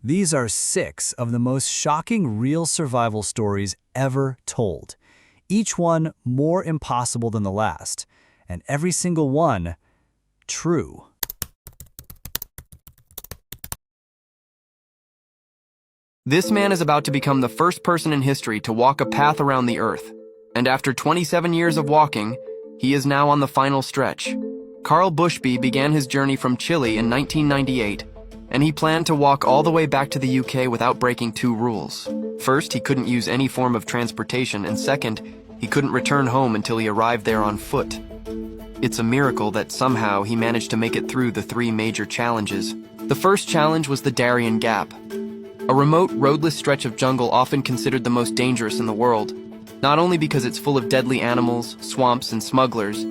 These are 6 of the most shocking real survival stories ever told, each one more impossible than the last, and every single one true. This man is about to become the first person in history to walk a path around the Earth, and after 27 years of walking, he is now on the final stretch. Carl Bushby began his journey from Chile in 1998, and he planned to walk all the way back to the UK without breaking 2 rules. First, he couldn't use any form of transportation, and second, he couldn't return home until he arrived there on foot. It's a miracle that somehow he managed to make it through the 3 major challenges. The first challenge was the Darien Gap, a remote, roadless stretch of jungle often considered the most dangerous in the world, not only because it's full of deadly animals, swamps, and smugglers,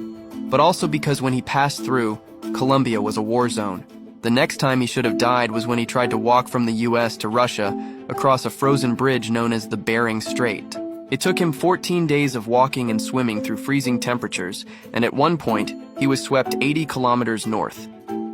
but also because when he passed through, Colombia was a war zone. The next time he should have died was when he tried to walk from the US to Russia across a frozen bridge known as the Bering Strait. It took him 14 days of walking and swimming through freezing temperatures, and at one point, he was swept 80 kilometers north.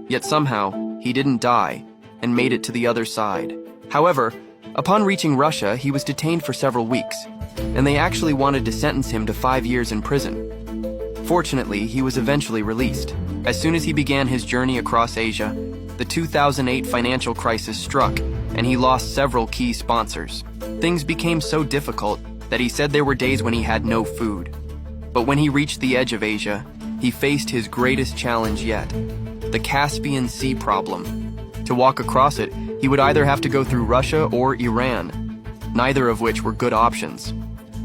Yet somehow, he didn't die and made it to the other side. However, upon reaching Russia, he was detained for several weeks, and they actually wanted to sentence him to 5 years in prison. Fortunately, he was eventually released. As soon as he began his journey across Asia, the 2008 financial crisis struck, and he lost several key sponsors. Things became so difficult that he said there were days when he had no food. But when he reached the edge of Asia, he faced his greatest challenge yet, the Caspian Sea problem. To walk across it, he would either have to go through Russia or Iran, neither of which were good options.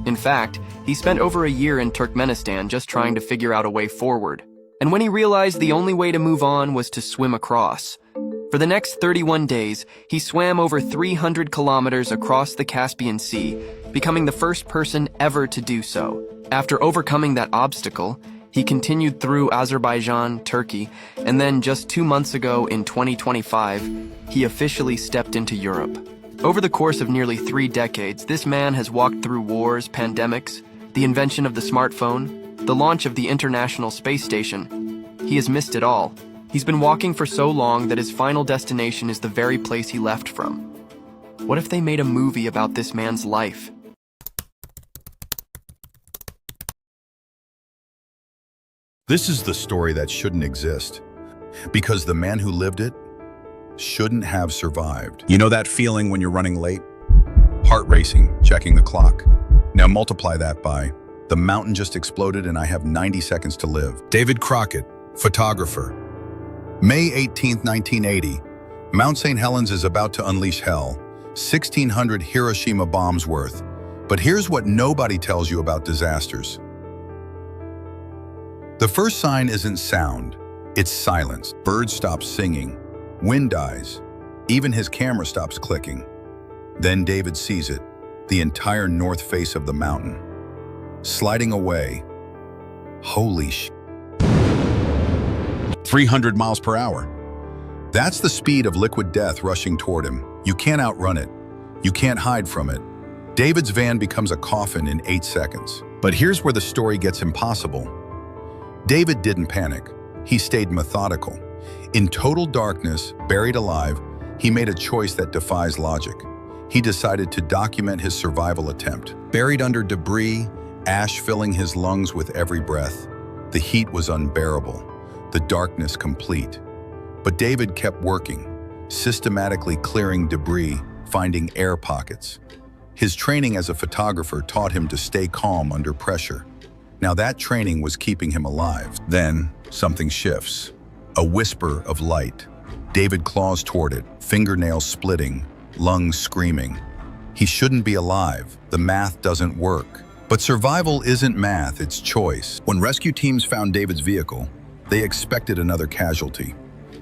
In fact, he spent over a year in Turkmenistan just trying to figure out a way forward. And when he realized the only way to move on was to swim across. For the next 31 days, he swam over 300 kilometers across the Caspian Sea, becoming the first person ever to do so. After overcoming that obstacle, he continued through Azerbaijan, Turkey, and then just 2 months ago in 2025, he officially stepped into Europe. Over the course of nearly 3 decades, this man has walked through wars, pandemics, the invention of the smartphone, the launch of the International Space Station. He has missed it all. He's been walking for so long that his final destination is the very place he left from. What if they made a movie about this man's life? This is the story that shouldn't exist, because the man who lived it shouldn't have survived. You know that feeling when you're running late? Heart racing, checking the clock. Now multiply that by, the mountain just exploded and I have 90 seconds to live. David Crockett, photographer. May 18, 1980. Mount St. Helens is about to unleash hell. 1,600 Hiroshima bombs worth. But here's what nobody tells you about disasters. The first sign isn't sound, it's silence. Birds stop singing, wind dies, even his camera stops clicking. Then David sees it, the entire north face of the mountain. Sliding away. Holy sh... 300 miles per hour. That's the speed of liquid death rushing toward him. You can't outrun it. You can't hide from it. David's van becomes a coffin in 8 seconds. But here's where the story gets impossible. David didn't panic. He stayed methodical. In total darkness, buried alive, he made a choice that defies logic. He decided to document his survival attempt. Buried under debris, ash filling his lungs with every breath. The heat was unbearable, the darkness complete. But David kept working, systematically clearing debris, finding air pockets. His training as a photographer taught him to stay calm under pressure. Now that training was keeping him alive. Then, something shifts. A whisper of light. David claws toward it, fingernails splitting, lungs screaming. He shouldn't be alive. The math doesn't work. But survival isn't math, it's choice. When rescue teams found David's vehicle, they expected another casualty.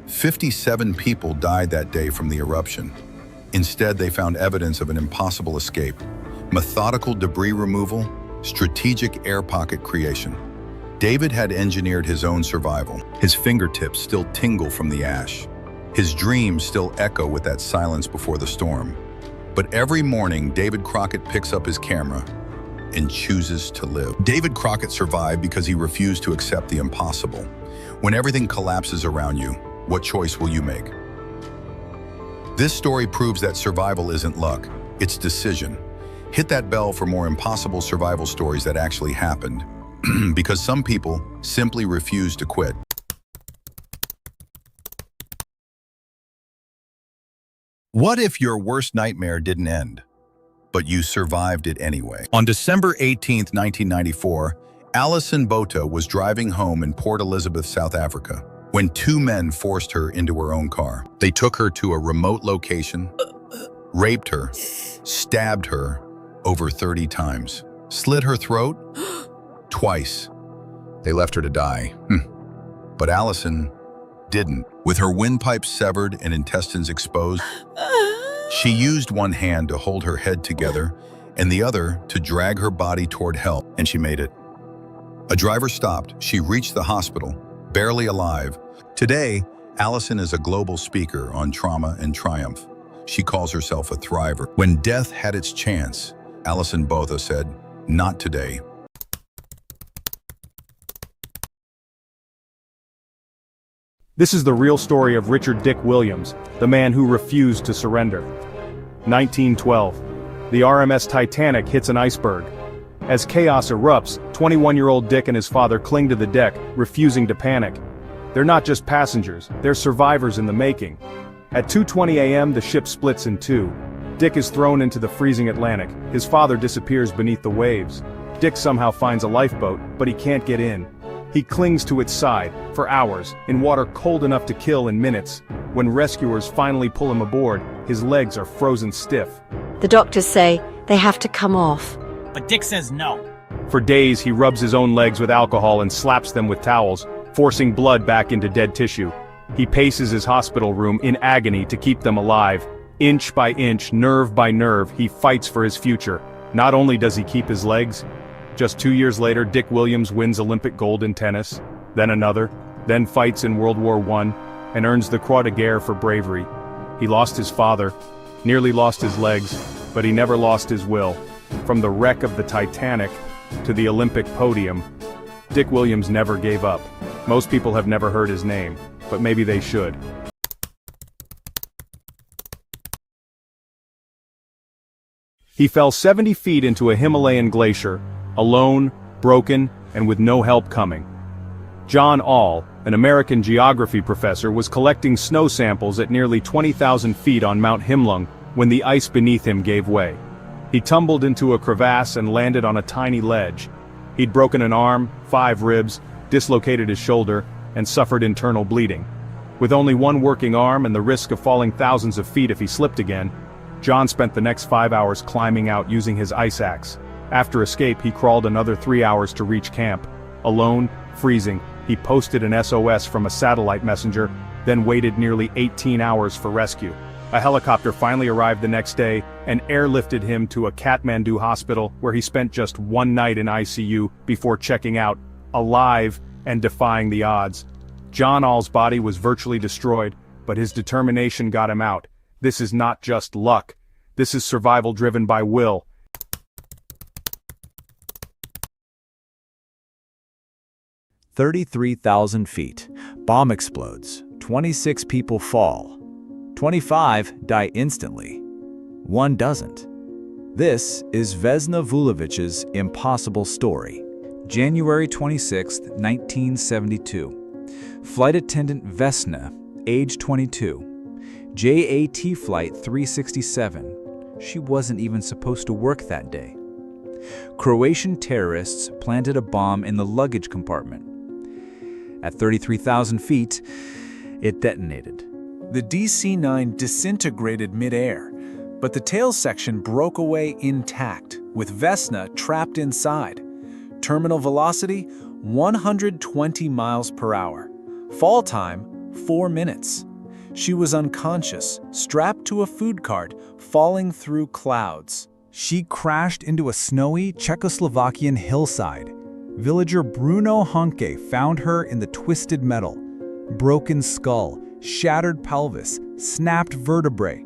57 people died that day from the eruption. Instead, they found evidence of an impossible escape. Methodical debris removal, strategic air pocket creation. David had engineered his own survival. His fingertips still tingle from the ash. His dreams still echo with that silence before the storm. But every morning, David Crockett picks up his camera and chooses to live. David Crockett survived because he refused to accept the impossible. When everything collapses around you, what choice will you make? This story proves that survival isn't luck, it's decision. Hit that bell for more impossible survival stories that actually happened, because some people simply refuse to quit. What if your worst nightmare didn't end, but you survived it anyway? On December 18, 1994, Alison Botha was driving home in Port Elizabeth, South Africa, when two men forced her into her own car. They took her to a remote location, raped her, stabbed her over 30 times, slit her throat twice. They left her to die. But Alison didn't. With her windpipe severed and intestines exposed, she used one hand to hold her head together and the other to drag her body toward help, and she made it. A driver stopped. She reached the hospital, barely alive. Today, Alison is a global speaker on trauma and triumph. She calls herself a thriver. When death had its chance, Alison Botha said, "Not today." This is the real story of Richard Dick Williams, the man who refused to surrender. 1912. The RMS Titanic hits an iceberg. As chaos erupts, 21-year-old Dick and his father cling to the deck, refusing to panic. They're not just passengers, they're survivors in the making. At 2:20 a.m., the ship splits in two. Dick is thrown into the freezing Atlantic. His father disappears beneath the waves. Dick somehow finds a lifeboat, but he can't get in. He clings to its side, for hours, in water cold enough to kill in minutes. When rescuers finally pull him aboard, his legs are frozen stiff. The doctors say they have to come off. But Dick says no. For days, he rubs his own legs with alcohol and slaps them with towels, forcing blood back into dead tissue. He paces his hospital room in agony to keep them alive. Inch by inch, nerve by nerve, he fights for his future. Not only does he keep his legs, just 2 years later, Dick Williams wins Olympic gold in tennis, then another, then fights in World War I, and earns the Croix de Guerre for bravery. He lost his father, nearly lost his legs, but he never lost his will. From the wreck of the Titanic to the Olympic podium, Dick Williams never gave up. Most people have never heard his name, but maybe they should. He fell 70 feet into a Himalayan glacier, alone, broken, and with no help coming. John All, an American geography professor, was collecting snow samples at nearly 20,000 feet on Mount Himlung when the ice beneath him gave way. He tumbled into a crevasse and landed on a tiny ledge. He'd broken an arm, 5 ribs, dislocated his shoulder, and suffered internal bleeding. With only one working arm and the risk of falling thousands of feet if he slipped again, John spent the next 5 hours climbing out using his ice axe. After escape, he crawled another 3 hours to reach camp. Alone, freezing, he posted an SOS from a satellite messenger, then waited nearly 18 hours for rescue. A helicopter finally arrived the next day and airlifted him to a Kathmandu hospital where he spent just 1 night in ICU before checking out, alive and defying the odds. John All's body was virtually destroyed, but his determination got him out. This is not just luck. This is survival driven by will. 33,000 feet. Bomb explodes. 26 people fall. 25 die instantly. 1 doesn't. This is Vesna Vulovich's impossible story. January 26, 1972. Flight attendant Vesna, age 22. JAT flight 367. She wasn't even supposed to work that day. Croatian terrorists planted a bomb in the luggage compartment. At 33,000 feet, it detonated. The DC-9 disintegrated mid-air, but the tail section broke away intact, with Vesna trapped inside. Terminal velocity, 120 miles per hour. Fall time, 4 minutes. She was unconscious, strapped to a food cart, falling through clouds. She crashed into a snowy Czechoslovakian hillside. Villager Bruno Honke found her in the twisted metal. Broken skull, shattered pelvis, snapped vertebrae.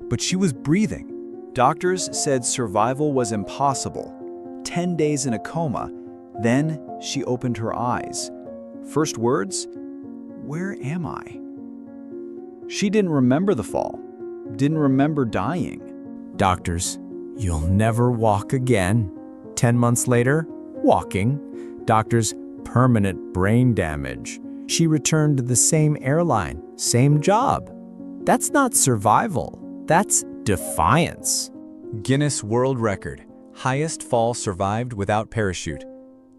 But she was breathing. Doctors said survival was impossible. 10 days in a coma. Then she opened her eyes. First words, "Where am I?" She didn't remember the fall. didn't remember dying. Doctors, you'll never walk again. 10 months later, walking. Doctors, permanent brain damage. She returned to the same airline, same job. That's not survival. That's defiance. Guinness World Record. Highest fall survived without parachute.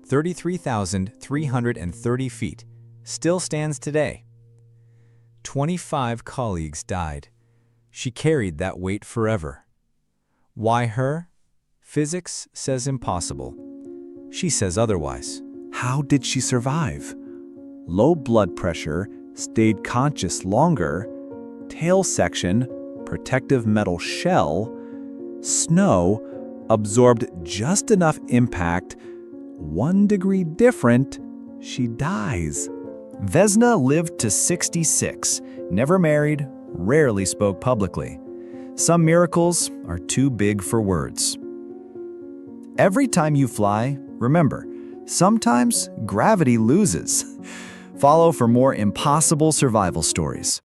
33,330 feet. Still stands today. 25 colleagues died. She carried that weight forever. Why her? Physics says impossible. She says otherwise. How did she survive? Low blood pressure, stayed conscious longer, tail section, protective metal shell, snow, absorbed just enough impact, 1 degree different, she dies. Vesna lived to 66, never married, rarely spoke publicly. Some miracles are too big for words. Every time you fly, remember, sometimes gravity loses. Follow for more impossible survival stories.